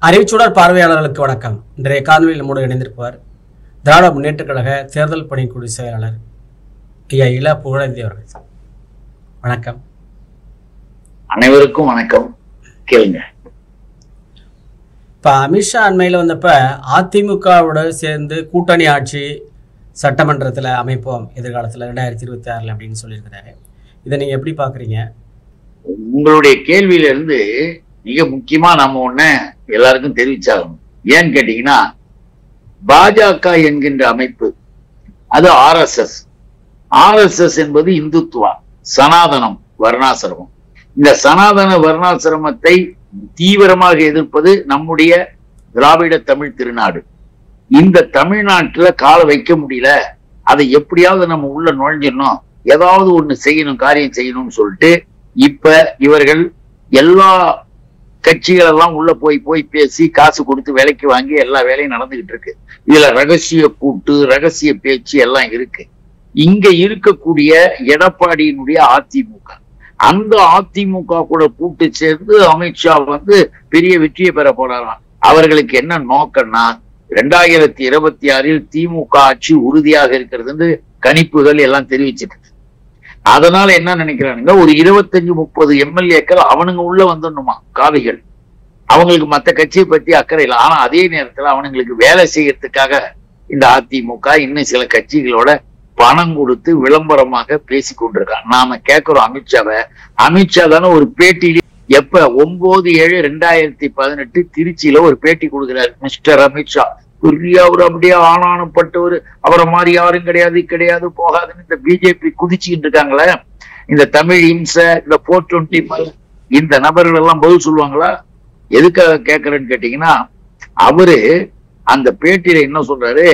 அறிவுச்சுடர் பார்வையாளர்களுக்கு வணக்கம். இன்றைய காணொலியில் நம்மோடு இணைந்திருப்பார் திராவிட முன்னேற்றக் கழக தேர்தல் பணிக்குழு செயலாளர் ஐயா இள புகழேந்தி அவர்கள். வணக்கம். அனைவருக்கும் வணக்கம். கேளுங்க. இப்ப அமித்ஷா அண்மையில் வந்தப்ப அதிமுகவோட சேர்ந்து கூட்டணி ஆட்சி சட்டமன்றத்தில் அமைப்போம் எதிர்காலத்தில் 2026 அப்படின்னு சொல்லியிருக்கிறாரு. இதை நீங்க எப்படி பாக்குறீங்க? உங்களுடைய கேள்வியிலிருந்து மிக முக்கியமா நம்ம ஒண்ணு எல்லாருக்கும் தெரிவிச்சாகணும். ஏன்னு கேட்டீங்கன்னா, பாஜக என்கின்ற அமைப்பு அது ஆர்எஸ்எஸ் என்பது இந்துத்துவா, சனாதனம், வர்ணாசிரமம். இந்த சனாதன வர்ணாசிரமத்தை தீவிரமாக எதிர்ப்பது நம்முடைய திராவிட தமிழ் திருநாடு. இந்த தமிழ்நாட்டுல கால வைக்க முடியல, அதை எப்படியாவது நம்ம உள்ள நுழைஞ்சிடணும், ஏதாவது ஒண்ணு செய்யணும், காரியம் செய்யணும்னு சொல்லிட்டு இப்ப இவர்கள் எல்லா கட்சிகள் எல்லாம் உள்ள போய் பேசி காசு கொடுத்து விலைக்கு வாங்கி எல்லா வேலையும் நடந்துகிட்டு இருக்கு. இதுல ரகசிய கூட்டு, ரகசிய பேச்சு எல்லாம் இருக்கு. இங்க இருக்கக்கூடிய எடப்பாடியினுடைய அதிமுக, அந்த அதிமுக கூட கூட்டு சேர்ந்து அமித்ஷா பெரிய வெற்றியை பெற போறாராம். அவர்களுக்கு என்ன நோக்கம்னா, 2026 திமுக ஆட்சி உறுதியாக இருக்கிறது கணிப்புகள் எல்லாம் தெரிவிச்சிட்டு. அதனால என்ன நினைக்கிறானுங்க, ஒரு 25-30 எம்எல்ஏக்கள் அவனுங்க உள்ள வந்துடணுமா, காவிகள். அவங்களுக்கு மத்த கட்சியை பத்தி அக்கறை இல்லை. ஆனா அதே நேரத்துல அவனுங்களுக்கு வேலை செய்யறதுக்காக இந்த அதிமுக இன்னும் சில கட்சிகளோட பணம் கொடுத்து விளம்பரமாக பேசி கொண்டிருக்கான். நாம கேட்கிறோம் அமித்ஷா தானே ஒரு பேட்டியில எப்ப 9/7/2018 திருச்சியில ஒரு பேட்டி கொடுக்கிறார் மிஸ்டர் அமித்ஷா. பெரிய அவர் அப்படியே ஆனானப்பட்டவர், அவரை மாதிரி யாரும் கிடையாது போகாதுன்னு இந்த பிஜேபி குதிச்சுக்கிட்டு இருக்காங்களே. இந்த தமிழ் இம்சை, இந்த 420 இந்த நபர்கள் எல்லாம் பதில் சொல்லுவாங்களா? எதுக்காக கேட்கறேன்னு கேட்டீங்கன்னா, அவரு அந்த பேட்டியில என்ன சொல்றாரு,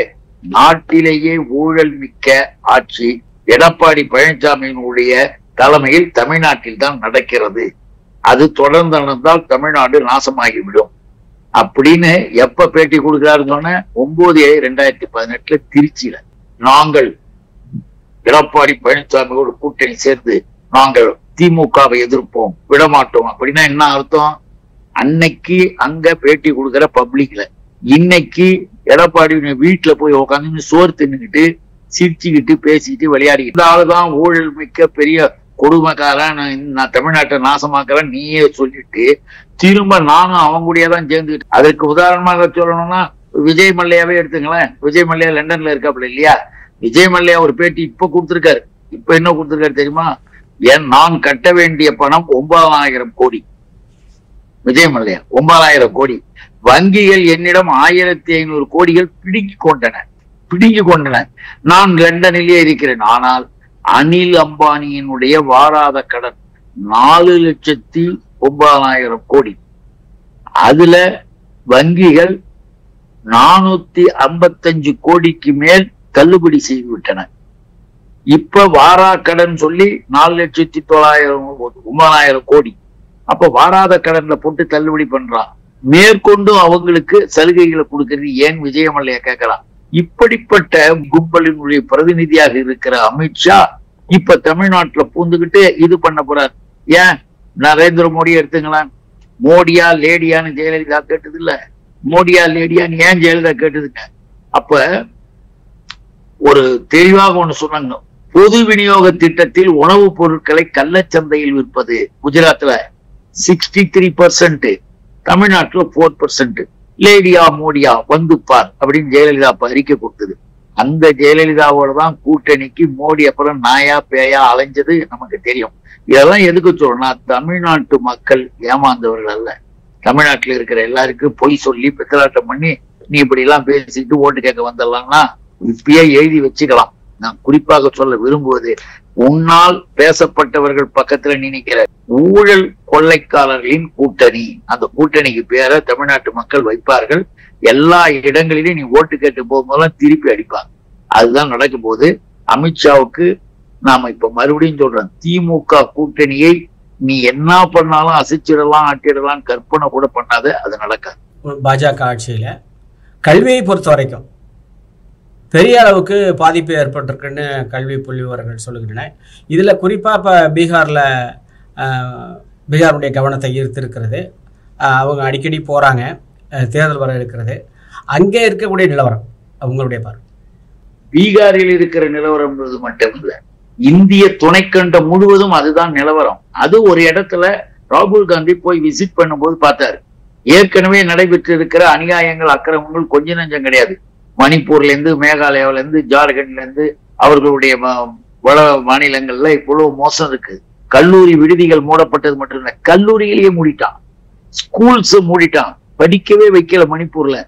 நாட்டிலேயே ஊழல் மிக்க ஆட்சி எடப்பாடி பழனிசாமியினுடைய தலைமையில் தமிழ்நாட்டில் தான் நடக்கிறது, அது தொடர்ந்து நடந்தால் தமிழ்நாடு நாசமாகிவிடும் அப்படின்னு எப்ப பேட்டி கொடுக்கிறாருன்னு சொன்ன 9/7/2018 திருச்சியில. நாங்கள் எடப்பாடி பழனிசாமியோட கூட்டணி சேர்ந்து நாங்கள் திமுகவை எதிர்ப்போம், விடமாட்டோம் அப்படின்னா என்ன அர்த்தம்? அன்னைக்கு அங்க பேட்டி கொடுக்கிற பப்ளிக்ல, இன்னைக்கு எடப்பாடி வீட்டுல போய் உட்காந்து சோறு தின்னுக்கிட்டு சிரிச்சுக்கிட்டு பேசிக்கிட்டு விளையாடிக்கிட்டு, இந்த ஆளுதான் ஊழல் மிக்க பெரிய கொடுமைக்காரன், நான் தமிழ்நாட்டை நாசமாக்குறேன் நீயே சொல்லிட்டு திரும்ப நானும் அவங்க கூடயேதான் சேர்ந்துக்கிட்டு. அதற்கு உதாரணமாக சொல்லணும்னா விஜய் மல்லையாவே எடுத்துங்களேன். விஜய் மல்லையா லண்டன்ல இருக்காப்புல இல்லையா? விஜய் மல்லையா ஒரு பேட்டி இப்ப கொடுத்திருக்காரு. இப்ப என்ன கொடுத்திருக்காரு தெரியுமா? நான் கட்ட வேண்டிய பணம் 9,000 கோடி. விஜய் மல்லையா 9,000 கோடி. வங்கிகள் என்னிடம் 1,500 கோடிகள் பிடுங்கி கொண்டன. நான் லண்டனிலே இருக்கிறேன். ஆனால் அனில் அம்பானியினுடைய வாராத கடன் 4,09,000 கோடி. அதுல வங்கிகள் 455 கோடிக்கு மேல் தள்ளுபடி செய்து விட்டன. இப்ப வாரா கடன் சொல்லி 4,09,000 கோடி. அப்ப வாராத கடன்ல போட்டு தள்ளுபடி பண்றான். மேற்கொண்டு அவங்களுக்கு சலுகைகளை கொடுக்கறது ஏன் விஜயமல்லையா கேட்கலாம். இப்படிப்பட்ட கும்பலினுடைய பிரதிநிதியாக இருக்கிற அமித்ஷா இப்ப தமிழ்நாட்டுல பூந்துகிட்டு இது பண்ண போறார். ஏன் நரேந்திர மோடி எடுத்துங்களேன், மோடியா லேடியான்னு ஜெயலலிதா கேட்டது இல்ல, மோடியா லேடியான்னு ஏன் ஜெயலலிதா கேட்டதுங்க. அப்ப ஒரு தெளிவாக ஒண்ணு சொன்னாங்க, பொது விநியோக திட்டத்தில் உணவுப் பொருட்களை கள்ளச்சந்தையில் விற்பது குஜராத்ல 63%, தமிழ்நாட்டுல 4%. லேடியா மோடியா வந்து பார் அப்படின்னு ஜெயலலிதா அப்ப அறிக்கை கொடுத்தது. அந்த ஜெயலலிதாவோட தான் கூட்டணிக்கு மோடி அப்புறம் நாயா பேயா அலைஞ்சது நமக்கு தெரியும். இதெல்லாம் எதுக்கு சொல்றோம்னா, தமிழ்நாட்டு மக்கள் ஏமாந்தவர்கள் அல்ல. தமிழ்நாட்டுல இருக்கிற எல்லாருக்கும் பொய் சொல்லி பித்தலாட்டம் பண்ணி நீ இப்படி எல்லாம் பேசிட்டு ஓட்டு கேட்க வந்துடலாம்னா இப்பயே எழுதி வச்சுக்கலாம். நான் குறிப்பாக சொல்ல விரும்புவது, உன்னால் பேசப்பட்டவர்கள் பக்கத்துல நினைக்கிற ஊழல் கொள்ளைக்காரர்களின் கூட்டணி, அந்த கூட்டணிக்கு பேரை தமிழ்நாட்டு மக்கள் வைப்பார்கள். எல்லா இடங்களிலும் நீ ஓட்டு கேட்டு போகும்போதெல்லாம் திருப்பி அடிப்பாங்க. அதுதான் நடக்கும் போது அமித்ஷாவுக்கு நாம இப்ப மறுபடியும் சொல்றோம், திமுக கூட்டணியை நீ என்ன பண்ணாலும் அசைச்சிடலாம், ஆட்டிடலாம், கற்பனை கூட பண்ணாத, அது நடக்காது. பாஜக ஆட்சியில கல்வியை பொறுத்த வரைக்கும் பெரிய அளவுக்கு பாதிப்பு ஏற்பட்டிருக்குன்னு கல்வி புள்ளிவிவரங்கள் சொல்லுகின்றன. இதுல குறிப்பா இப்ப பீகாருடைய கவனத்தை ஈர்த்திருக்கிறது. அவங்க அடிக்கடி போறாங்க, தேர்தல் வர இருக்கிறது. அங்கே இருக்கக்கூடிய நிலவரம் உங்களுடைய பார்வை? பீகாரில் இருக்கிற நிலவரம் மட்டுமில்ல, இந்திய துணைக்கண்டம் முழுவதும் அதுதான் நிலவரம். அது ஒரு இடத்துல ராகுல் காந்தி போய் விசிட் பண்ணும்போது பார்த்தாரு. ஏற்கனவே நடைபெற்று இருக்கிற அநியாயங்கள், அக்கிரமங்கள் கொஞ்சம் நஞ்சம் கிடையாது. மணிப்பூர்ல இருந்து, மேகாலயாவில இருந்து, ஜார்க்கண்ட்ல இருந்து, அவர்களுடைய வட மாநிலங்கள்ல இவ்வளவு மோசம் இருக்கு. கல்லூரி விடுதிகள் மூடப்பட்டது மட்டும் இல்ல, கல்லூரியிலேயே மூடிட்டான், ஸ்கூல்ஸ் மூடிட்டான், படிக்கவே வைக்கல. மணிப்பூர்ல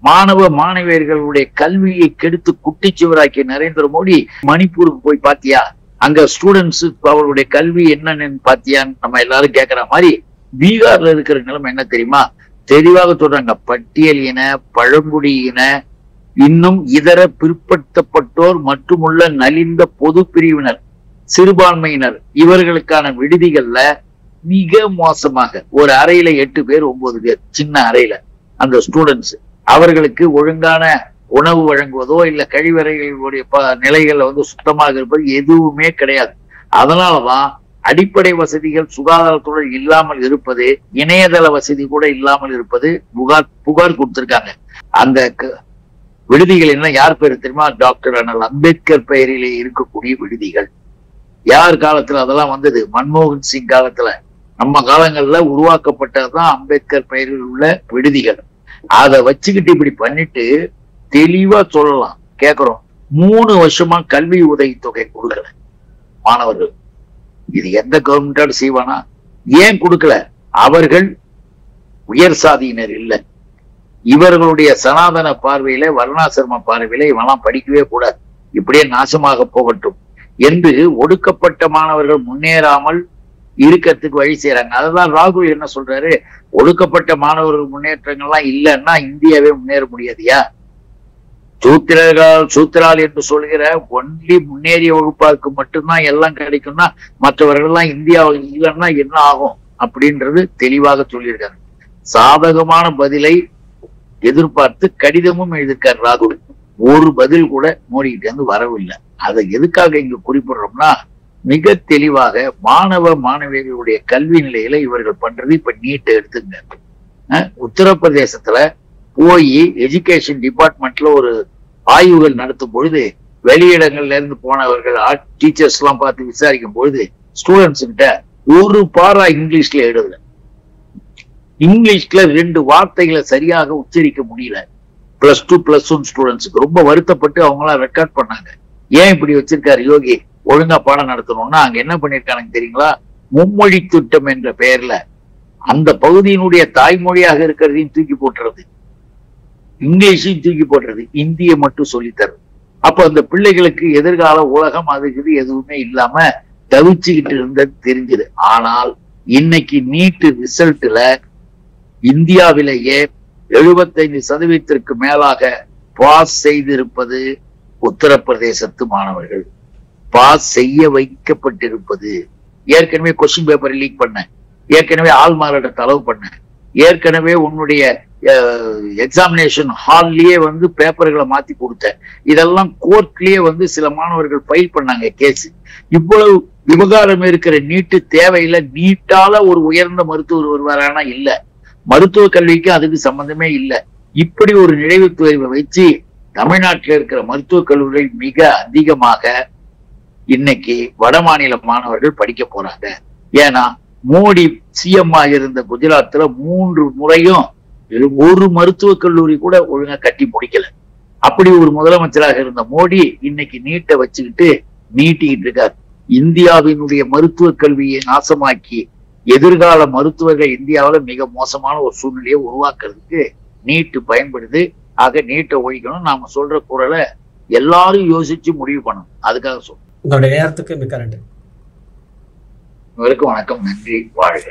மாணவ மாணவியர்களுடைய கல்வியை கெடுத்து குட்டிச்சுவராக்கிய நரேந்திர மோடி மணிப்பூருக்கு போய் பாத்தியா, அங்க ஸ்டூடெண்ட்ஸ் அவர்களுடைய கல்வி என்னன்னு பாத்தியான்னு நம்ம எல்லாரும் கேட்கிற மாதிரி பீகார்ல இருக்கிற நிலைமை என்ன தெரியுமா? தெளிவாக சொல்றாங்க. பட்டியலின, பழங்குடியின, இன்னும் இதர பிற்படுத்தப்பட்டோர் மட்டுமுள்ள நலிந்த பொது பிரிவினர், சிறுபான்மையினர், இவர்களுக்கான விடுதிகள்ல மிக மோசமாக ஒரு அறையில 8 பேர் 9 பேர், சின்ன அறையில அந்த ஸ்டூடெண்ட்ஸ், அவர்களுக்கு ஒழுங்கான உணவு வழங்குவதோ இல்ல கழிவறைகளுடைய நிலைகள்ல சுத்தமாக இருப்பது எதுவுமே கிடையாது. அதனாலதான் அடிப்படை வசதிகள் சுகாதாரத்துடன் இல்லாமல் இருப்பது, இணையதள வசதி கூட இல்லாமல் இருப்பது புகார் கொடுத்திருக்காங்க. அந்த விடுதிகள் என்ன, யார் பேரு தெரியுமா? டாக்டர் அண்ணல் அம்பேத்கர் பெயரிலே இருக்கக்கூடிய விடுதிகள். யார் காலத்துல அதெல்லாம் வந்தது? மன்மோகன் சிங் காலத்துல. நம்ம காலங்கள்ல உருவாக்கப்பட்டதுதான் அம்பேத்கர் பெயரில் உள்ள விடுதிகள். அதை வச்சுக்கிட்டு இப்படி பண்ணிட்டு தெளிவா சொல்லலாம். கேக்குறோம், 3 வருஷமா கல்வி உதவித்தொகை கொடுக்கல மாணவர்கள். இது எந்த கவர்மெண்டால செய்வானா? ஏன் கொடுக்கல? அவர்கள் உயர் சாதியினர் இல்ல. இவர்களுடைய சனாதன பார்வையில, வர்ணாசிரம பார்வையில இவெல்லாம் படிக்கவே கூடாது, இப்படியே நாசமாக போகட்டும் என்று ஒடுக்கப்பட்ட மாணவர்கள் முன்னேறாமல் இருக்கிறதுக்கு வழி செய்யறாங்க. அதுதான் ராகுல் என்ன சொல்றாரு, ஒடுக்கப்பட்ட மாணவர்கள் முன்னேற்றங்கள்லாம் இல்லைன்னா இந்தியாவே முன்னேற முடியாதியா? சூத்திரால் என்று சொல்கிற ஒன்லி முன்னேறிய வகுப்பாருக்கு மட்டும்தான் எல்லாம் கிடைக்கும்னா மற்றவர்கள் எல்லாம் இந்தியாவில் இல்லைன்னா என்ன ஆகும் அப்படின்றது தெளிவாக சொல்லியிருக்காங்க. சாதகமான பதிலை எதிர்பார்த்து கடிதமும் எழுதியிருக்கார் ராகுல். ஒரு பதில் கூட மோடிக்கிட்ட இருந்து வரவில்லை. அதை எதுக்காக இங்க குறிப்பிடுறோம்னா, மிக தெளிவாக மாணவ மாணவியர்களுடைய கல்வி நிலையில இவர்கள் பண்றது. இப்ப நீட்டை எடுத்துங்க. உத்தரப்பிரதேசத்துல போய் எஜுகேஷன் டிபார்ட்மெண்ட்ல ஒரு ஆய்வுகள் நடத்தும் பொழுது வெளியிடங்கள்ல இருந்து போனவர்கள் டீச்சர்ஸ் எல்லாம் பார்த்து விசாரிக்கும் பொழுது ஸ்டூடெண்ட்ஸ் கிட்ட ஒரு பாரா இங்கிலீஷ்ல எழுதல. இங்கிலீஷ்ல 2 வார்த்தைகளை சரியாக உச்சரிக்க முடியல. +2 +1 ஸ்டூடெண்ட்ஸுக்கு ரொம்ப வருத்தப்பட்டு அவங்களாம் ரெக்கார்ட் பண்ணாங்க. ஏன் இப்படி வச்சிருக்காரு யோகி? ஒழுங்கா பாடம் நடத்தணும்னா அங்க என்ன பண்ணிருக்காங்க தெரியுங்களா? மும்மொழி திட்டம் என்ற பெயர்ல அந்த பகுதியினுடைய தாய்மொழியாக இருக்கிறதையும் தூக்கி போட்டுறது, இங்கிலீஷையும் தூக்கி போட்டுறது, இந்தியை மட்டும் சொல்லித்தருது. அப்ப அந்த பிள்ளைகளுக்கு எதிர்கால உலகம் அதுக்கு எதுவுமே இல்லாம தவிச்சுக்கிட்டு இருந்தது தெரிஞ்சது. ஆனால் இன்னைக்கு நீட் ரிசல்ட்ல இந்தியாவிலேயே 75% மேலாக பாஸ் செய்திருப்பது உத்தரப்பிரதேசத்து மாணவர்கள். பாஸ் செய்ய வைக்கப்பட்டிருப்பது. ஏற்கனவே கொஸ்டின் பேப்பர் லீக் பண்ண, ஏற்கனவே ஆள் மாறாட்ட அளவு பண்ண, ஏற்கனவே உன்னுடைய எக்ஸாமினேஷன் ஹால்லயே பேப்பர்களை மாத்தி கொடுத்த, இதெல்லாம் கோர்ட்லயே சில மாணவர்கள் ஃபைல் பண்ணாங்க கேஸ். இவ்வளவு விவகாரம் இருக்கிற நீட்டு தேவையில்லை. நீட்டால ஒரு உயர்ந்த மருத்துவர் வருவாரானா இல்ல, மருத்துவ கல்விக்கு அதுக்கு சம்பந்தமே இல்லை. இப்படி ஒரு நுழைவுத் தேர்வை வச்சு தமிழ்நாட்டில் இருக்கிற மருத்துவக் கல்லூரிகள் மிக அதிகமாக இன்னைக்கு வட மாநில மாணவர்கள் படிக்க போறாங்க. ஏன்னா மோடி சிஎம் ஆக இருந்த குஜராத்ல 3 முறையும் ஒரு மருத்துவக் கல்லூரி கூட ஒழுங்கா கட்டி முடிக்கல. அப்படி ஒரு முதலமைச்சராக இருந்த மோடி இன்னைக்கு நீட்டை வச்சுக்கிட்டு நீட்டிக்கிட்டு இருக்கார். இந்தியாவினுடைய மருத்துவ கல்வியை நாசமாக்கி எதிர்கால மருத்துவர்கள் இந்தியாவில மிக மோசமான ஒரு சூழ்நிலையை உருவாக்குறதுக்கு நீட்டு பயன்படுது. ஆக நீட்டை ஒழிக்கணும். நாம சொல்ற குரலை எல்லாரும் யோசிச்சு முடிவு பண்ணணும். அதுக்காக சொல்றோம். உங்களுடைய நேரத்துக்கு மிக்க நன்றி. வணக்கம். நன்றி. வாழ்க.